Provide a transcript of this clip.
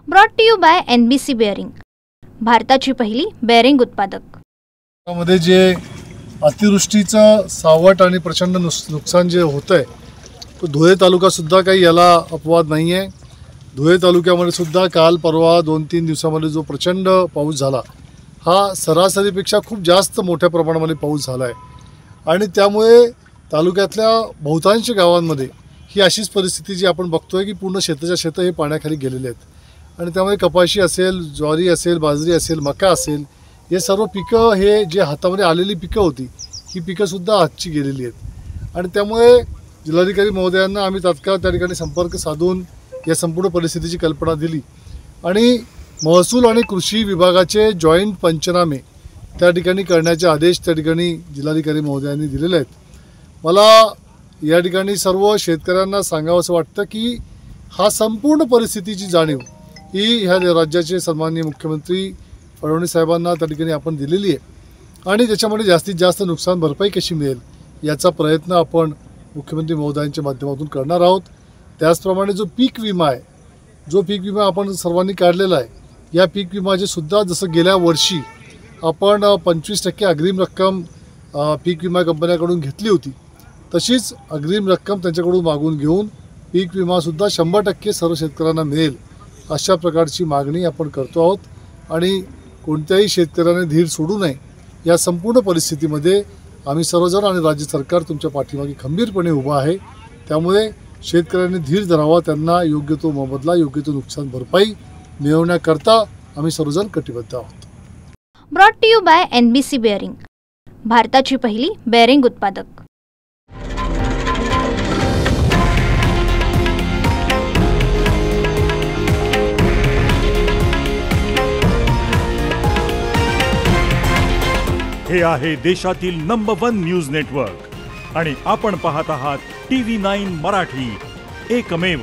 Brought to you by NBC bearing, भारताची पहिली bearing उत्पादक। मध्ये जे अतिवृष्टीचं सावट आणि प्रचंड नुकसान जे होतंय, तो धुळे तालुका सुद्धा काही याला अपवाद नाही आहे। धुळे तालुक्यामध्ये सुद्धा काल परवा 2-3 दिवसामध्ये जो प्रचंड पाऊस झाला, हा सरासरीपेक्षा खूप जास्त मोठ्या प्रमाणामध्ये पाऊस झाला आहे आणि त्यामुळे तालुक्यातल्या बहुतांश गावांमध्ये ही अशीच परिस्थिती जी आपण बघतोय की पूर्ण शेतं हे पाण्याखाली गेलेले आहेत आणि त्यामुळे कपाशी असेल, ज्वारी असेल, बाजरी असेल, मका असेल, हे सर्व पिकं हे जे हातामध्ये आलेली पिकं होती, ही पिकंसुद्धा हातची गेलेली आहेत आणि त्यामुळे जिल्हाधिकारी महोदयांना आम्ही तात्काळ त्या ठिकाणी संपर्क साधून या संपूर्ण परिस्थितीची कल्पना दिली आणि महसूल आणि कृषी विभागाचे जॉईंट पंचनामे त्या ठिकाणी करण्याचे आदेश त्या ठिकाणी जिल्हाधिकारी महोदयांनी दिलेले आहेत। मला या ठिकाणी सर्व शेतकऱ्यांना सांगावंसं वाटतं की हा संपूर्ण परिस्थितीची जाणीव ही ह्या राज्याचे सन्माननीय मुख्यमंत्री फडणवीस साहेबांना त्या ठिकाणी आपण दिलेली आहे आणि त्याच्यामध्ये जास्तीत जास्त नुकसान भरपाई कशी मिळेल याचा प्रयत्न आपण मुख्यमंत्री महोदयांच्या माध्यमातून करणार आहोत। त्याचप्रमाणे जो पीक विमा आहे, जो पीक विमा आपण सर्वांनी काढलेला आहे, या पीक विमाचे सुद्धा जसं गेल्या वर्षी आपण 25% अग्रिम रक्कम पीक विमा कंपन्याकडून घेतली होती, तशीच अग्रिम रक्कम त्यांच्याकडून मागून घेऊन पीक विमासुद्धा 100% सर्व शेतकऱ्यांना मिळेल अशा प्रकारची मागणी आपण करतो आहोत आणि कोणत्याही शेतकऱ्याने धीर सोडू नये। या संपूर्ण परिस्थितीमध्ये आम्ही सर्वजण आणि राज्य सरकार तुमच्या पाठीमागे खंबीरपणे उभा आहे। त्यामुळे शेतकऱ्यांनी धीर धरावा, त्यांना योग्य तो मोबदला, योग्य तो नुकसान भरपाई मिळवण्याकरता आम्ही सर्वजण कटिबद्ध आहोत। Brought to you by NBC bearing, भारताची पहिली बेअरिंग उत्पादक। हे आहे देशातील नंबर 1 न्यूज नेटवर्क आणि आपण पाहत आहात TV9 मराठी, एकमेव।